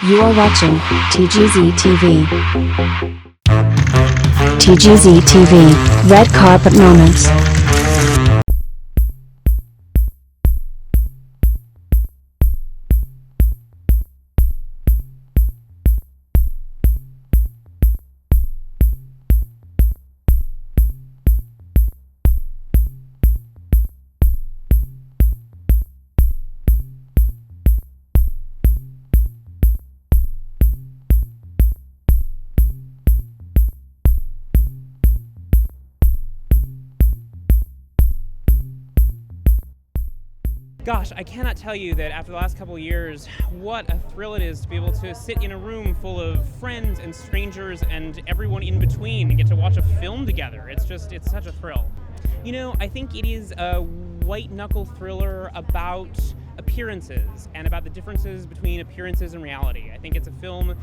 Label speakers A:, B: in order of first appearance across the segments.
A: You are watching TGZ TV. TGZ TV, Red Carpet Moments.
B: Gosh, I cannot tell you that after the last couple of years, what a thrill it is to be able to sit in a room full of friends and strangers and everyone in between and get to watch a film together. It's such a thrill. You know, I think it is a white-knuckle thriller about appearances and about the differences between appearances and reality. I think it's a film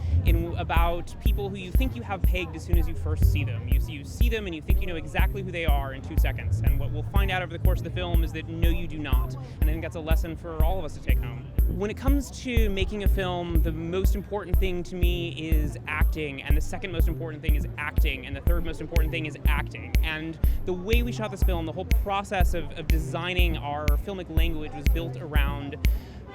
B: about people who you think you have pegged as soon as you first see them. You see them and you think you know exactly who they are in 2 seconds. And what we'll find out over the course of the film is that no, you do not. And I think that's a lesson for all of us to take home. When it comes to making a film, the most important thing to me is acting, and the second most important thing is acting, and the third most important thing is acting. And the way we shot this film, the whole process of designing our filmic language was built around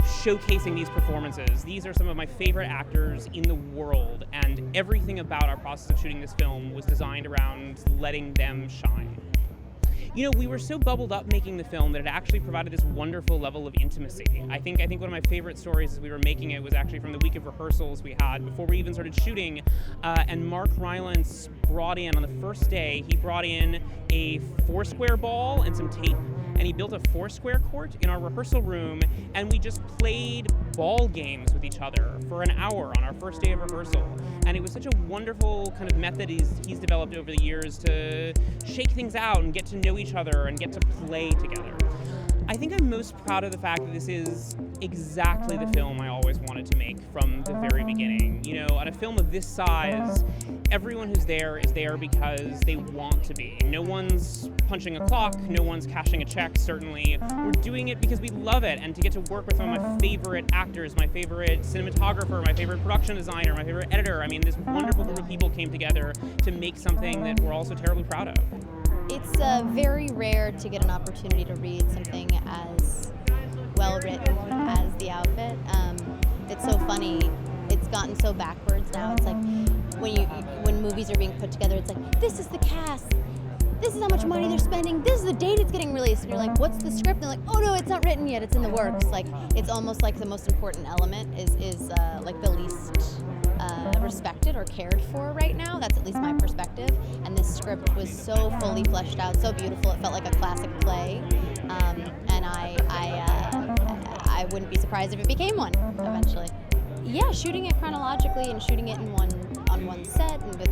B: showcasing these performances. These are some of my favorite actors in the world, and everything about our process of shooting this film was designed around letting them shine. You know, we were so bubbled up making the film that it actually provided this wonderful level of intimacy. I think one of my favorite stories as we were making it was actually from the week of rehearsals we had before we even started shooting, and Mark Rylance brought in, on the first day, he brought in a Foursquare ball and some tape, and he built a Foursquare court in our rehearsal room, and we just played ball games with each other for an hour on our first day of rehearsal. And it was such a wonderful kind of method he's developed over the years to shake things out and get to know each other and get to play together. I think I'm most proud of the fact that this is exactly the film I always wanted to make from the very beginning. You know, on a film of this size, everyone who's there is there because they want to be. No one's punching a clock, no one's cashing a check, certainly. We're doing it because we love it, and to get to work with some of my favorite actors, my favorite cinematographer, my favorite production designer, my favorite editor. I mean, this wonderful group of people came together to make something that we're all so terribly proud of.
C: It's very rare to get an opportunity to read something as well written as The Outfit. It's so funny. It's gotten so backwards now. It's like when movies are being put together, it's like, this is the cast, this is how much money they're spending, this is the date it's getting released. And you're like, what's the script? And they're like, oh no, it's not written yet, it's in the works. Like, it's almost like the most important element is like the least respected or cared for right now. That's at least my perspective. And this script was so fully fleshed out, so beautiful. It felt like a classic play, and I wouldn't be surprised if it became one eventually. Yeah, shooting it chronologically and shooting it on one set and with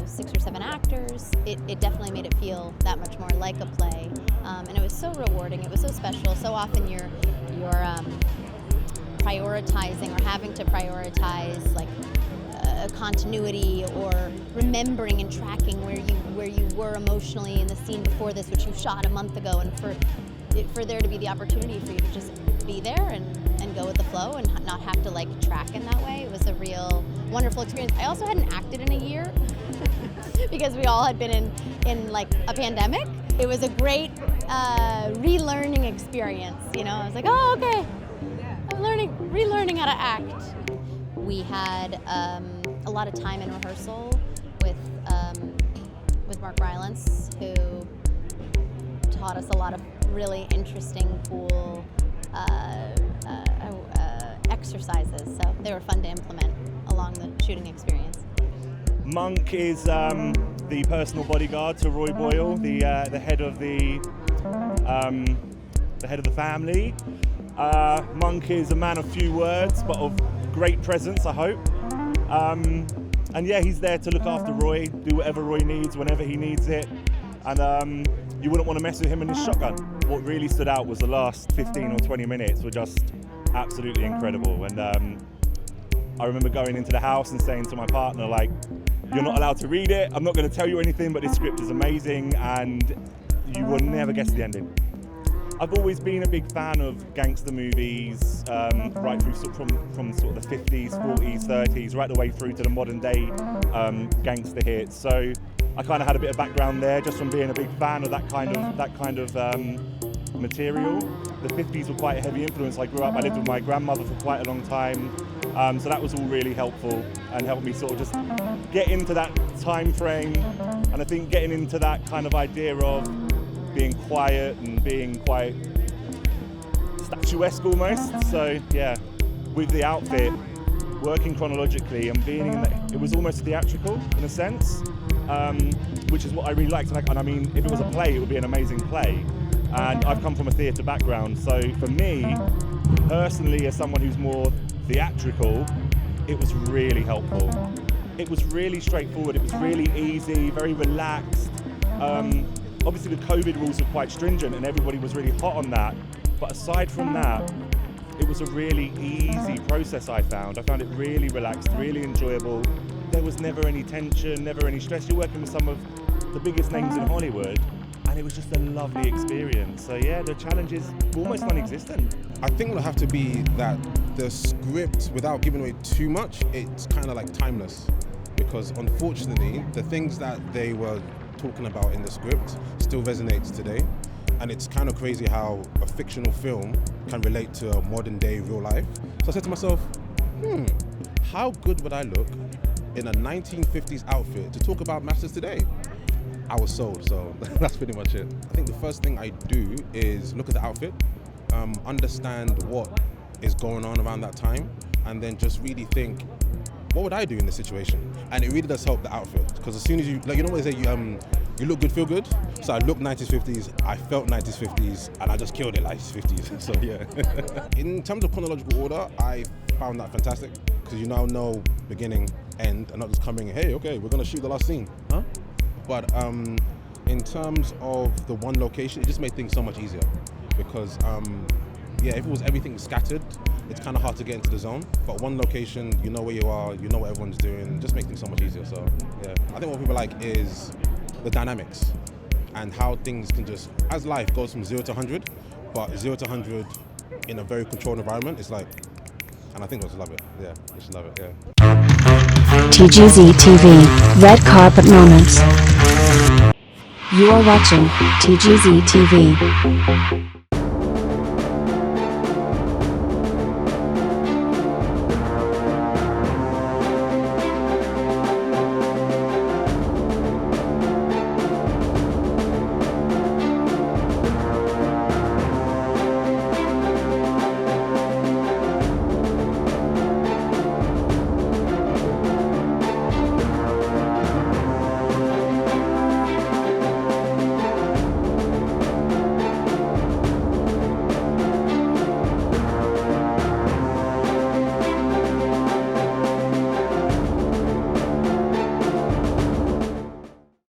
C: 6 or 7 actors, it definitely made it feel that much more like a play. And it was so rewarding. It was so special. So often you're prioritizing or having to prioritize like continuity or remembering and tracking where you were emotionally in the scene before this, which you shot a month ago, and for there to be the opportunity for you to just be there and go with the flow and not have to like track in that way. It was a real wonderful experience. I also hadn't acted in a year because we all had been in like a pandemic. It was a great relearning experience. You know, I was like, oh, okay, I'm relearning how to act. We had a lot of time in rehearsal with Mark Rylance, who taught us a lot of really interesting, cool exercises. So they were fun to implement along the shooting experience.
D: Monk is the personal bodyguard to Roy Boyle, the head of the family. Monk is a man of few words, but of great presence, I hope. And yeah, he's there to look after Roy, do whatever Roy needs whenever he needs it. And you wouldn't want to mess with him in his shotgun. What really stood out was the last 15 or 20 minutes were just absolutely incredible. And I remember going into the house and saying to my partner, like, you're not allowed to read it, I'm not going to tell you anything, but this script is amazing and you will never guess the ending. I've always been a big fan of gangster movies, right through from sort of the 50s, 40s, 30s, right the way through to the modern day gangster hits. So I kind of had a bit of background there just from being a big fan of that kind of material. The 50s were quite a heavy influence. I lived with my grandmother for quite a long time, so that was all really helpful and helped me sort of just get into that time frame, and I think getting into that kind of idea of being quiet and being quite statuesque almost. So yeah, with the outfit, working chronologically and being in it was almost theatrical in a sense, which is what I really liked. And I mean, if it was a play, it would be an amazing play. And I've come from a theatre background, so for me, personally, as someone who's more theatrical, it was really helpful. It was really straightforward, it was really easy, very relaxed. Obviously the COVID rules were quite stringent and everybody was really hot on that, but aside from that, it was a really easy process I found. I found it really relaxed, really enjoyable. There was never any tension, never any stress. You're working with some of the biggest names in Hollywood, and it was just a lovely experience. So yeah, the challenges were almost non-existent.
E: I think it'll have to be that the script, without giving away too much, it's kind of like timeless. Because unfortunately, the things that they were talking about in the script still resonates today. And it's kind of crazy how a fictional film can relate to a modern day real life. So I said to myself, how good would I look in a 1950s outfit to talk about matters today? I was sold, so that's pretty much it. I think the first thing I do is look at the outfit, understand what is going on around that time, and then just really think, what would I do in this situation? And it really does help the outfit, because as soon as you, like, you know what they say, you look good, feel good? So I looked 1950s, I felt 1950s, and I just killed it like 50s, so yeah. In terms of chronological order, I found that fantastic, because you now know beginning, end, and not just coming, hey, okay, we're gonna shoot the last scene, huh? But in terms of the one location, it just made things so much easier, because yeah, if it was everything scattered, it's kind of hard to get into the zone. But one location, you know where you are, you know what everyone's doing, just makes things so much easier. So yeah, I think what people like is the dynamics and how things can just, as life goes from 0 to 100, but 0 to 100 in a very controlled environment, it's like, and I think I just love it. Yeah, I just love it. Yeah.
A: TGZ TV, Red Carpet Moments. You are watching TGZ TV.